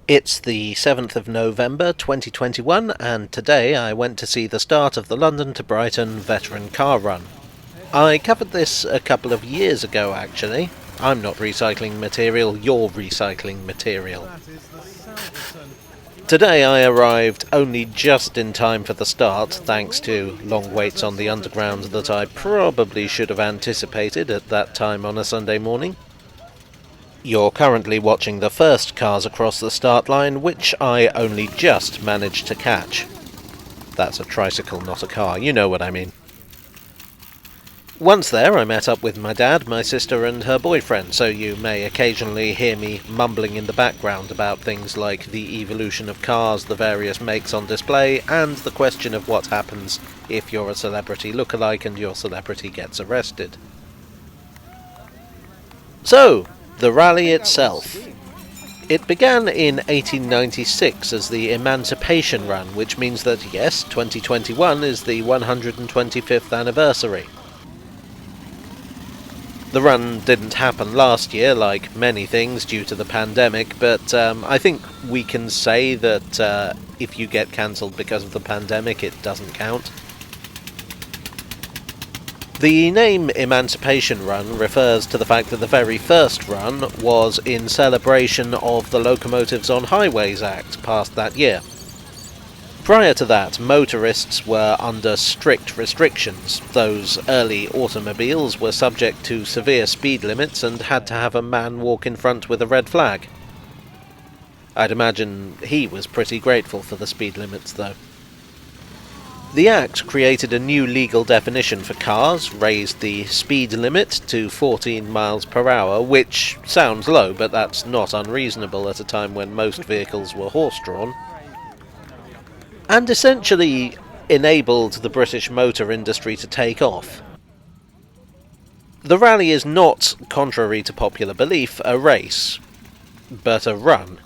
It's the 7th of November 2021, and today I went to see the start of the London-to-Brighton Veteran Car Run. I covered this a couple of years ago, actually. I'm not recycling material, you're recycling material. Today I arrived only just in time for the start, thanks to long waits on the underground that I probably should have anticipated at that time on a Sunday morning. You're currently watching the first cars across the start line, which I only just managed to catch. That's a tricycle, not a car, you know what I mean. Once there, I met up with my dad, my sister and her boyfriend, so you may occasionally hear me mumbling in the background about things like the evolution of cars, the various makes on display, and the question of what happens if you're a celebrity lookalike and your celebrity gets arrested. So, the rally itself. It began in 1896 as the Emancipation Run, which means that, yes, 2021 is the 125th anniversary. The run didn't happen last year, like many things, due to the pandemic, but I think we can say that if you get cancelled because of the pandemic, it doesn't count. The name Emancipation Run refers to the fact that the very first run was in celebration of the Locomotives on Highways Act passed that year. Prior to that, motorists were under strict restrictions. Those early automobiles were subject to severe speed limits and had to have a man walk in front with a red flag. I'd imagine he was pretty grateful for the speed limits, though. The Act created a new legal definition for cars, raised the speed limit to 14 miles per hour, which sounds low, but that's not unreasonable at a time when most vehicles were horse-drawn, and essentially enabled the British motor industry to take off. The rally is not, contrary to popular belief, a race, but a run.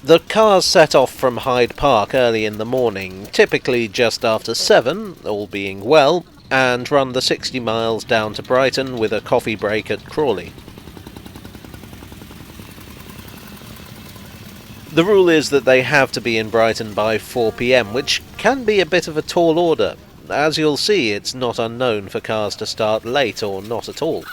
The cars set off from Hyde Park early in the morning, typically just after 7, all being well, and run the 60 miles down to Brighton with a coffee break at Crawley. The rule is that they have to be in Brighton by 4 PM, which can be a bit of a tall order. As you'll see, it's not unknown for cars to start late or not at all.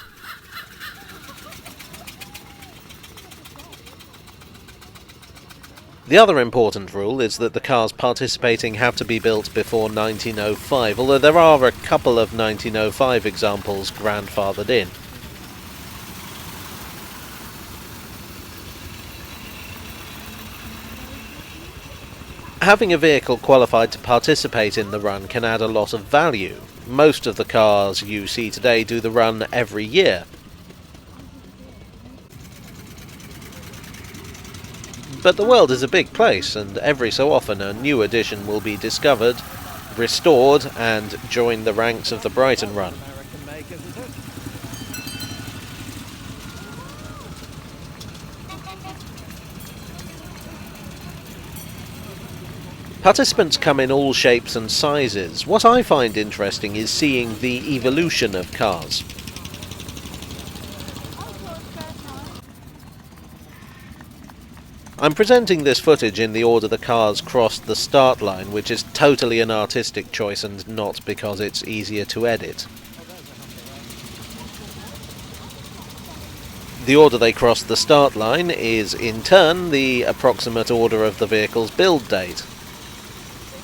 The other important rule is that the cars participating have to be built before 1905, although there are a couple of 1905 examples grandfathered in. Having a vehicle qualified to participate in the run can add a lot of value. Most of the cars you see today do the run every year. But the world is a big place, and every so often a new edition will be discovered, restored, and join the ranks of the Brighton Run. Participants come in all shapes and sizes. What I find interesting is seeing the evolution of cars. I'm presenting this footage in the order the cars crossed the start line, which is totally an artistic choice and not because it's easier to edit. The order they crossed the start line is, in turn, the approximate order of the vehicle's build date.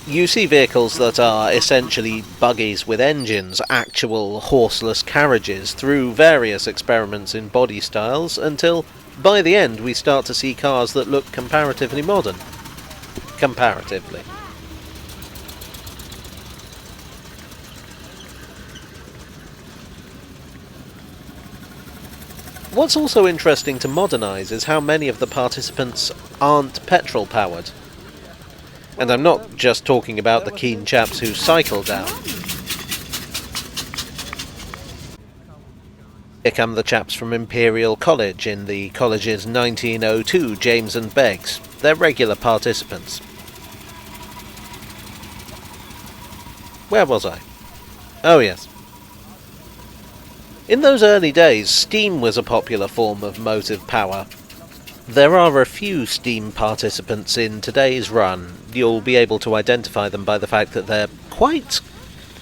You see vehicles that are essentially buggies with engines, actual horseless carriages, through various experiments in body styles, until by the end we start to see cars that look comparatively modern. Comparatively. What's also interesting to modernise is how many of the participants aren't petrol-powered. And I'm not just talking about the keen chaps who cycle down. Here come the chaps from Imperial College in the college's 1902 James and Beggs. They're regular participants. Where was I? Oh yes. In those early days, steam was a popular form of motive power. There are a few steam participants in today's run. You'll be able to identify them by the fact that they're quite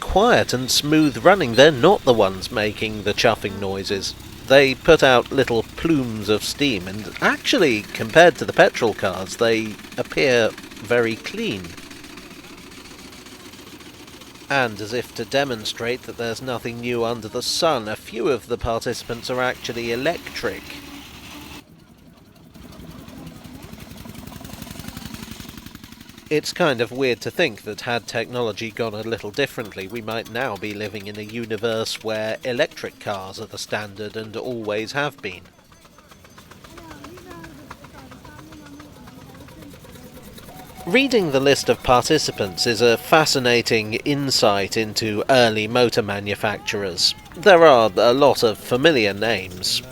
quiet and smooth running. They're not the ones making the chuffing noises. They put out little plumes of steam, and actually, compared to the petrol cars, they appear very clean. And as if to demonstrate that there's nothing new under the sun, a few of the participants are actually electric. It's kind of weird to think that had technology gone a little differently, we might now be living in a universe where electric cars are the standard and always have been. Reading the list of participants is a fascinating insight into early motor manufacturers. There are a lot of familiar names.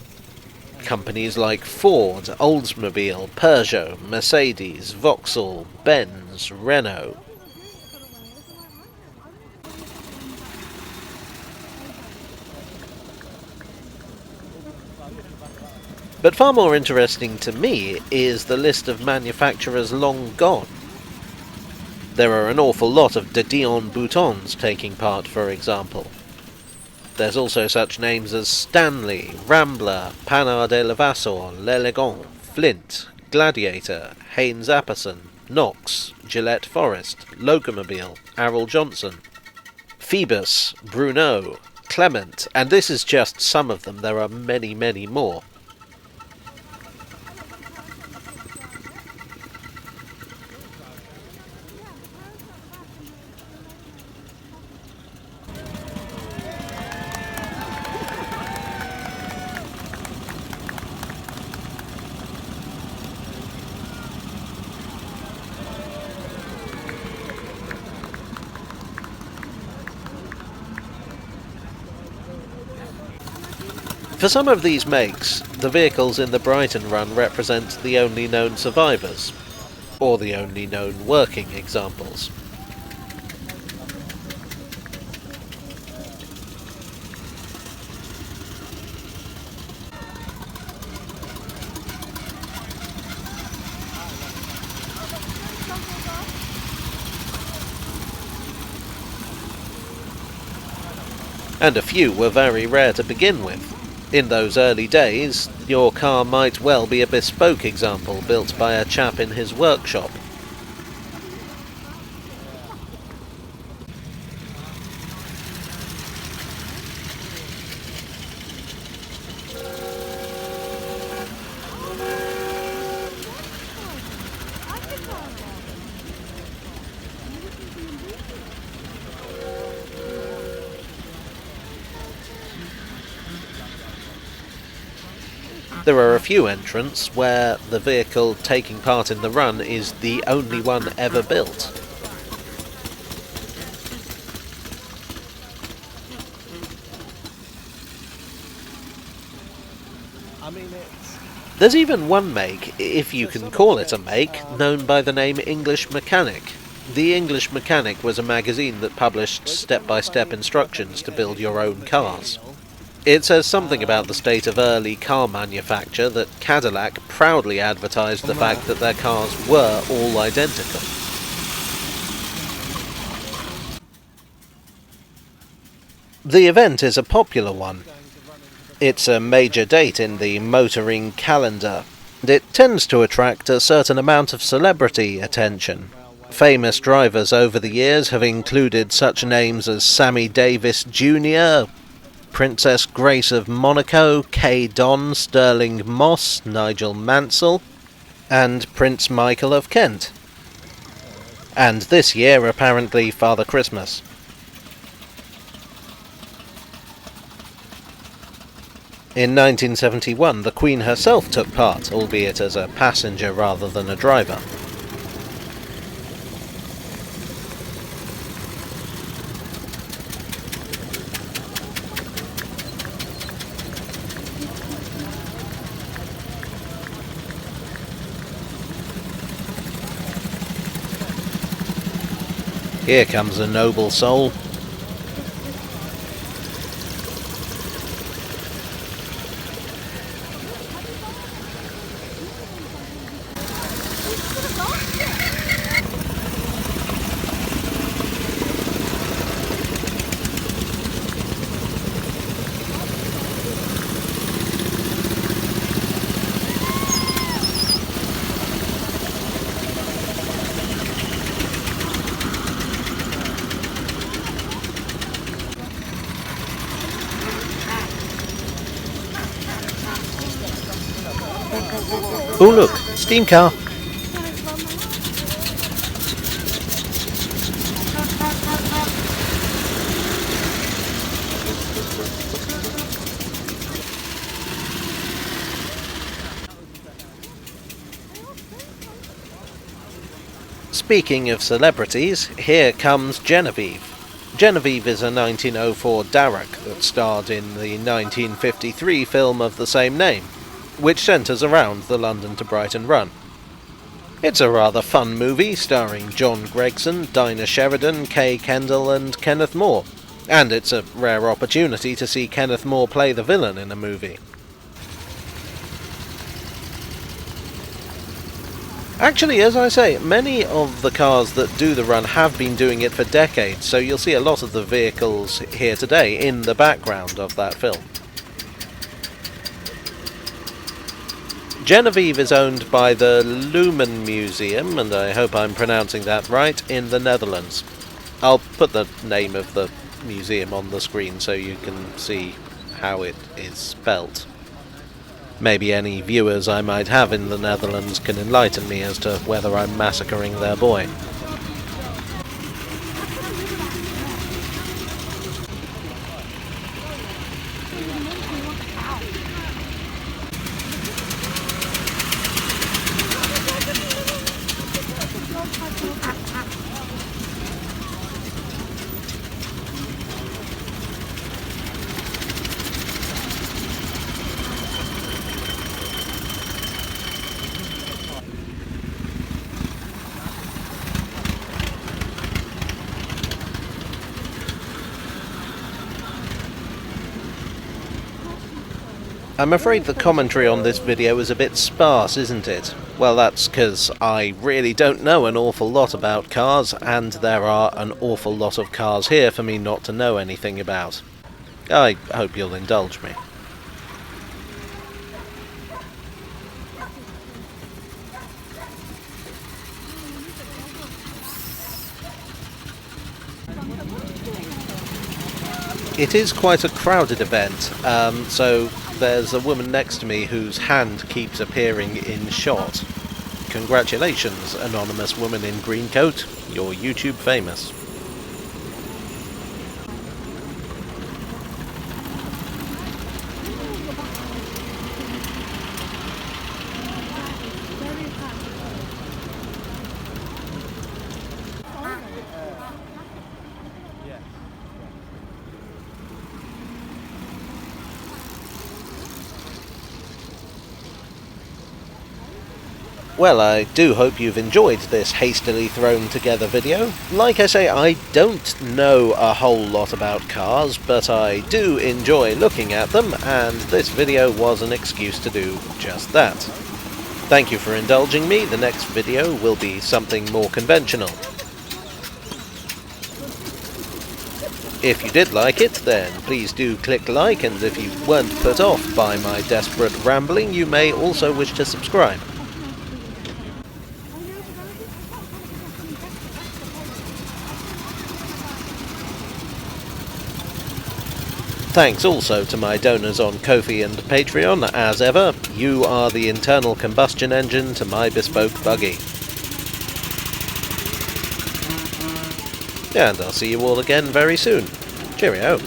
Companies like Ford, Oldsmobile, Peugeot, Mercedes, Vauxhall, Benz, Renault. But far more interesting to me is the list of manufacturers long gone. There are an awful lot of de Dion Boutons taking part, for example. There's also such names as Stanley, Rambler, Panhard et Levasseur, L'Elegant, Flint, Gladiator, Haynes Apperson, Knox, Gillette Forest, Locomobile, Arrol Johnson, Phoebus, Bruneau, Clement, and this is just some of them. There are many, many more. For some of these makes, the vehicles in the Brighton run represent the only known survivors, or the only known working examples. And a few were very rare to begin with. In those early days, your car might well be a bespoke example built by a chap in his workshop. There are a few entrants where the vehicle taking part in the run is the only one ever built. There's even one make, if you can call it a make, known by the name English Mechanic. The English Mechanic was a magazine that published step-by-step instructions to build your own cars. It says something about the state of early car manufacture that Cadillac proudly advertised the fact that their cars were all identical. The event is a popular one. It's a major date in the motoring calendar, and it tends to attract a certain amount of celebrity attention. Famous drivers over the years have included such names as Sammy Davis Jr., Princess Grace of Monaco, Kay Don, Sterling Moss, Nigel Mansell, and Prince Michael of Kent. And this year, apparently, Father Christmas. In 1971, the Queen herself took part, albeit as a passenger rather than a driver. Here comes a noble soul. Oh look, steam car. Speaking of celebrities, here comes Genevieve. Genevieve is a 1904 Darroch that starred in the 1953 film of the same name, which centres around the London to Brighton run. It's a rather fun movie starring John Gregson, Dinah Sheridan, Kay Kendall and Kenneth More, and it's a rare opportunity to see Kenneth More play the villain in a movie. Actually, as I say, many of the cars that do the run have been doing it for decades, so you'll see a lot of the vehicles here today in the background of that film. Genevieve is owned by the Lumen Museum, and I hope I'm pronouncing that right, in the Netherlands. I'll put the name of the museum on the screen so you can see how it is spelt. Maybe any viewers I might have in the Netherlands can enlighten me as to whether I'm massacring their boy. I'm afraid the commentary on this video is a bit sparse, isn't it? Well, that's because I really don't know an awful lot about cars, and there are an awful lot of cars here for me not to know anything about. I hope you'll indulge me. It is quite a crowded event, so there's a woman next to me whose hand keeps appearing in shot. Congratulations, anonymous woman in green coat, you're YouTube famous. Well, I do hope you've enjoyed this hastily thrown together video. Like I say, I don't know a whole lot about cars, but I do enjoy looking at them, and this video was an excuse to do just that. Thank you for indulging me. The next video will be something more conventional. If you did like it, then please do click like, and if you weren't put off by my desperate rambling, you may also wish to subscribe. Thanks also to my donors on Ko-fi and Patreon. As ever, you are the internal combustion engine to my bespoke buggy. And I'll see you all again very soon. Cheerio.